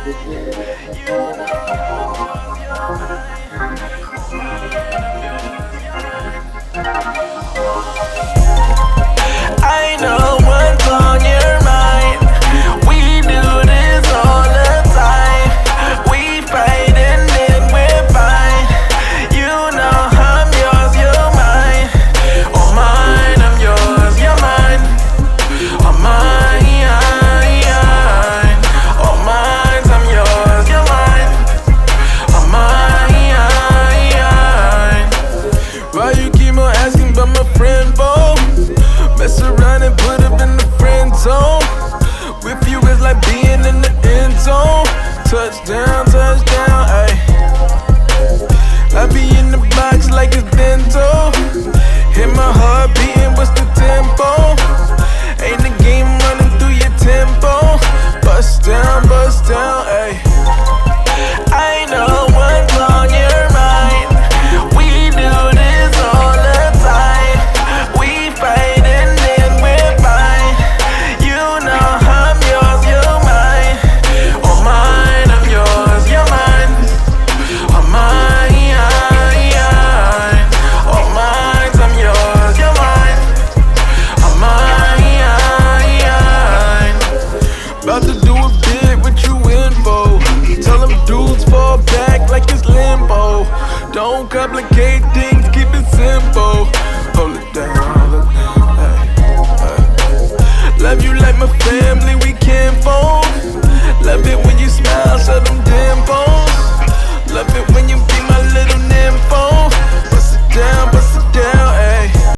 I know what's on your mind. We do this all the time. We fight and then we're fine. You know I'm yours, you're mine. Oh mine, I'm yours, you're mine. Oh mine, oh mine, I'm yours, you're mine. Oh mine. Why you keep on asking about my friend, Bo? Mess around and put up in the friend zone. With you is like being in the end zone. Touchdown, touchdown, ayy. I be in the box like it's bento.